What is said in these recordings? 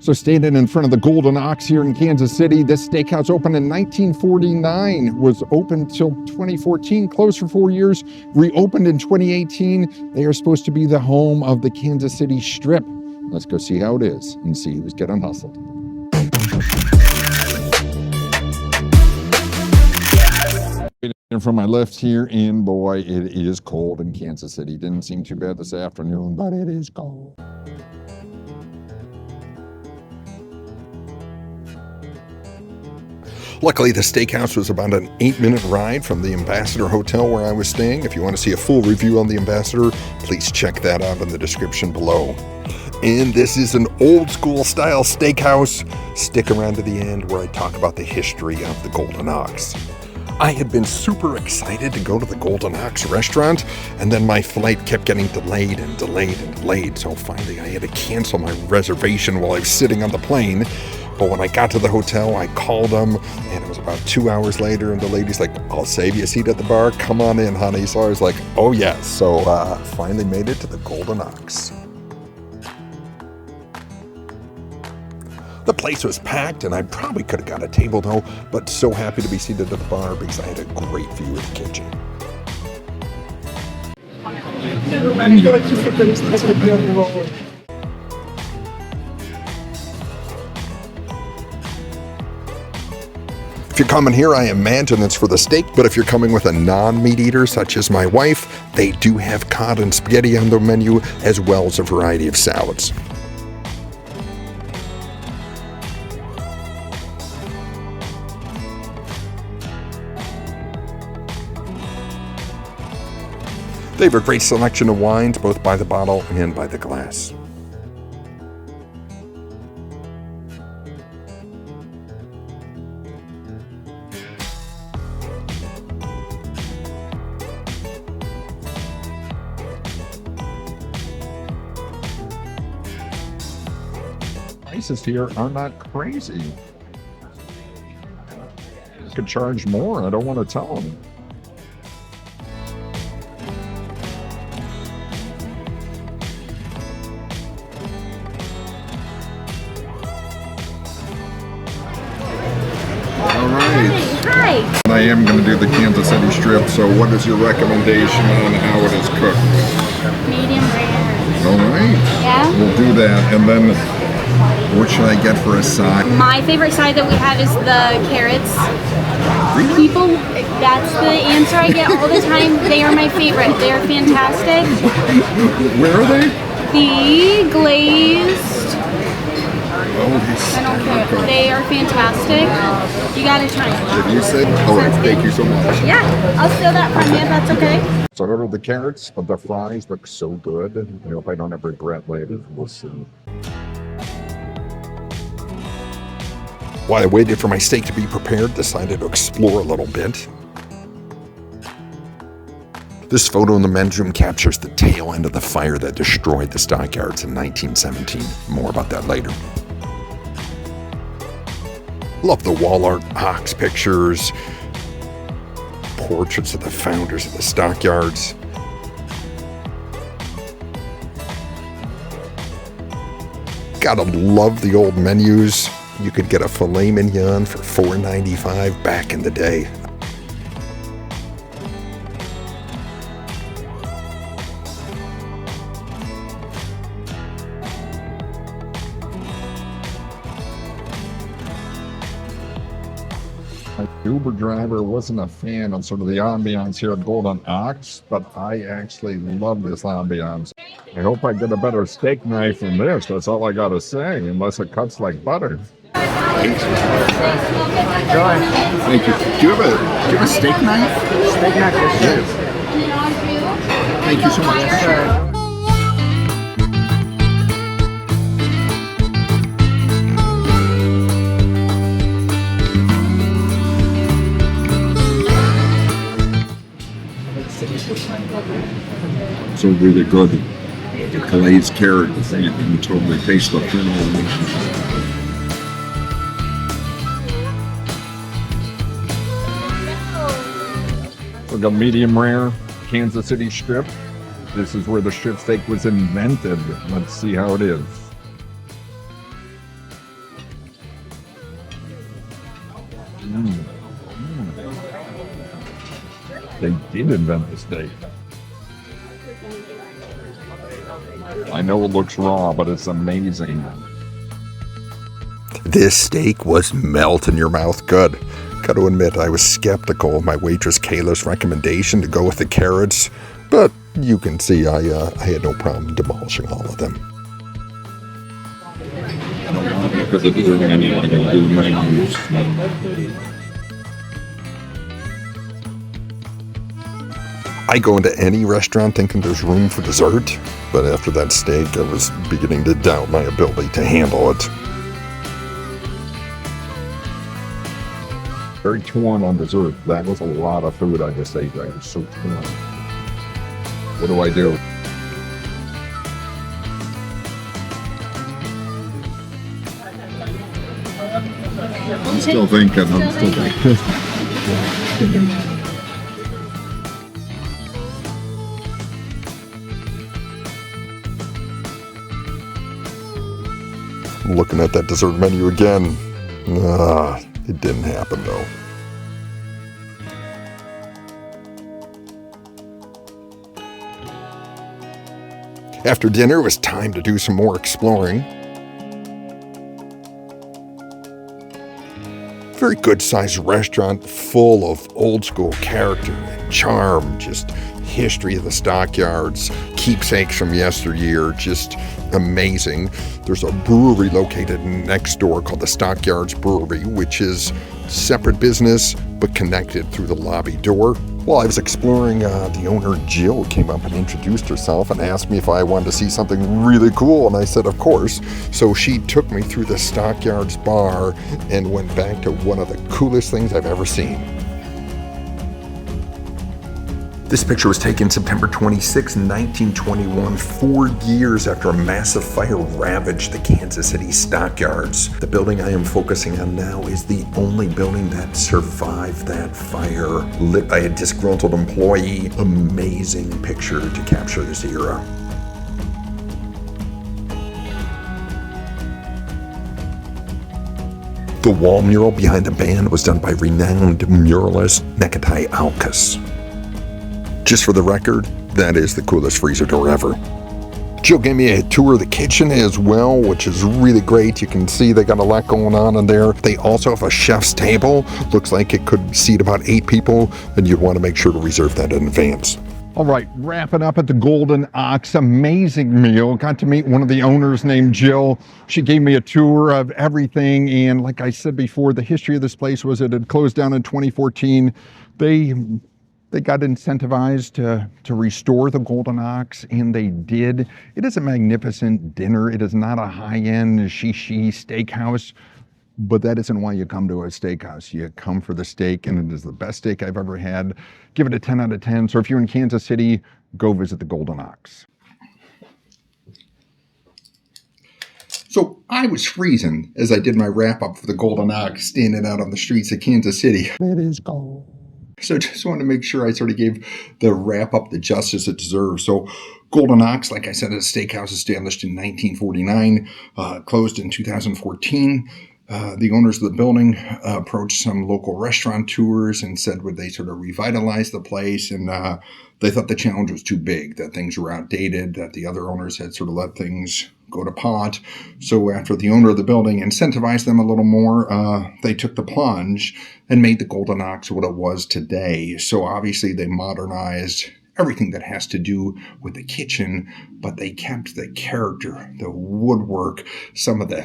So standing in front of the Golden Ox here in Kansas City, this steakhouse opened in 1949, was open till 2014, closed for 4 years, reopened in 2018. They are supposed to be the home of the Kansas City Strip. Let's go see how it is and see who's getting hustled. And from my left here, and boy, it is cold in Kansas City. Didn't seem too bad this afternoon, but it is cold. Luckily, the steakhouse was about an 8-minute ride from the Ambassador Hotel where I was staying. If you want to see a full review on the Ambassador, please check that out in the description below. And this is an old school style steakhouse. Stick around to the end where I talk about the history of the Golden Ox. I had been super excited to go to the Golden Ox restaurant, and then my flight kept getting delayed and delayed and delayed. So finally I had to cancel my reservation while I was sitting on the plane. But when I got to the hotel, I called them, and it was about 2 hours later, and the lady's like, "I'll save you a seat at the bar. Come on in, honey." So I was like, oh yes. So finally made it to the Golden Ox. The place was packed, and I probably could have got a table though, but so happy to be seated at the bar because I had a great view of the kitchen. If you're coming here, I imagine it's for the steak, but if you're coming with a non-meat eater, such as my wife, they do have cod and spaghetti on the menu, as well as a variety of salads. They have a great selection of wines, both by the bottle and by the glass. Prices here are not crazy. You could charge more. I don't want to tell them. Hi. I am going to do the Kansas City Strip, so what is your recommendation on how it is cooked? Medium rare. All right. Yeah? We'll do that. And then what should I get for a side? My favorite side that we have is the carrots. People, that's the answer I get all the time. They are my favorite. They are fantastic. Where are they? The glazed. Oh, I don't care. They are fantastic. You gotta try them. Did you say? All right, thank you so much. Yeah, I'll steal that from you if that's okay. So I ordered the carrots, but the fries look so good. I hope I don't have regret later. We'll see. While I waited for my steak to be prepared, decided to explore a little bit. This photo in the men's room captures the tail end of the fire that destroyed the stockyards in 1917. More about that later. Love the wall art ox pictures, portraits of the founders of the stockyards. Gotta love the old menus. You could get a filet mignon for $4.95 back in the day. My Uber driver wasn't a fan of sort of the ambiance here at Golden Ox, but I actually love this ambiance. I hope I get a better steak knife than this. That's all I gotta say, unless it cuts like butter. Thank you. Do you have a steak knife? Steak knife, yes. Thank you so much. So really good. Glazed carrot. You can totally taste the kernel. We got medium rare Kansas City strip. This is where the strip steak was invented. Let's see how it is. They did invent the steak. I know it looks raw, but it's amazing. This steak was melt in your mouth good. Got to admit, I was skeptical of my waitress Kayla's recommendation to go with the carrots, but you can see I had no problem demolishing all of them. Because it isn't anything to do menus. I go into any restaurant thinking there's room for dessert, but after that steak, I was beginning to doubt my ability to handle it. Very torn on dessert. That was a lot of food I just ate. I was so torn. What do I do? I'm still thinking. Looking at that dessert menu again. It didn't happen though. After dinner, it was time to do some more exploring. Very good-sized restaurant full of old-school character and charm, just history of the stockyards, keepsakes from yesteryear, just amazing. There's a brewery located next door called the Stockyards Brewery, which is separate business but connected through the lobby door. While I was exploring, the owner Jill came up and introduced herself and asked me if I wanted to see something really cool, and I said of course. So she took me through the Stockyards bar and went back to one of the coolest things I've ever seen. This picture was taken September 26, 1921, 4 years after a massive fire ravaged the Kansas City stockyards. The building I am focusing on now is the only building that survived that fire, lit by a disgruntled employee. Amazing picture to capture this era. The wall mural behind the band was done by renowned muralist Neketai Alkas. Just for the record, that is the coolest freezer door ever. Jill gave me a tour of the kitchen as well, which is really great. You can see they got a lot going on in there. They also have a chef's table. Looks like it could seat about 8 people, and you'd want to make sure to reserve that in advance. All right, wrapping up at the Golden Ox. Amazing meal. Got to meet one of the owners named Jill. She gave me a tour of everything, and like I said before, the history of this place was it had closed down in 2014. They got incentivized to restore the Golden Ox, and they did. It is a magnificent dinner. It is not a high-end shishi steakhouse, but that isn't why you come to a steakhouse. You come for the steak, and it is the best steak I've ever had. Give it a 10 out of 10. So if you're in Kansas City, go visit the Golden Ox. So I was freezing as I did my wrap-up for the Golden Ox, standing out on the streets of Kansas City. It is cold. So just wanted to make sure I sort of gave the wrap-up the justice it deserves. So Golden Ox, like I said, is a steakhouse established in 1949, closed in 2014. The owners of the building approached some local restaurateurs and said would they sort of revitalize the place, and they thought the challenge was too big, that things were outdated, that the other owners had sort of let things go to pot. So after the owner of the building incentivized them a little more, they took the plunge and made the Golden Ox what it was today. So obviously they modernized everything that has to do with the kitchen, but they kept the character, the woodwork, some of the,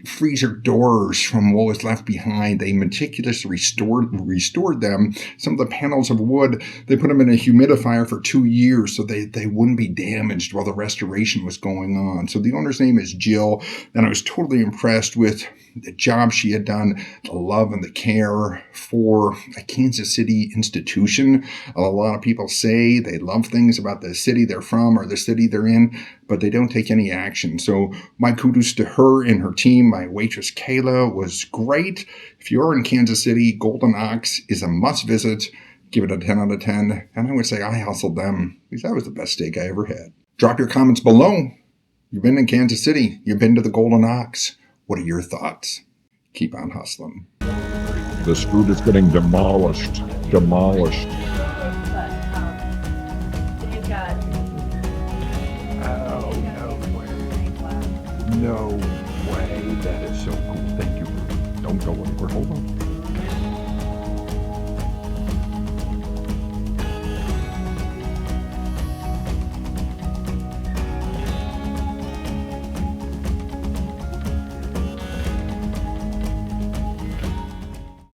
freezer doors from what was left behind. They meticulously restored them. Some of the panels of wood, they put them in a humidifier for 2 years so they wouldn't be damaged while the restoration was going on. So the owner's name is Jill, and I was totally impressed with the job she had done, the love and the care for a Kansas City institution. A lot of people say they love things about the city they're from or the city they're in, but they don't take any action. So my kudos to her and her team. My waitress Kayla was great. If you're in Kansas City, Golden Ox is a must visit. Give it a 10 out of 10. And I would say I hustled them because that was the best steak I ever had. Drop your comments below. You've been in Kansas City. You've been to the Golden Ox. What are your thoughts? Keep on hustling. This food is getting demolished. Demolished. Oh, no way. No way. That is so cool. Thank you. Don't go anywhere. Hold on.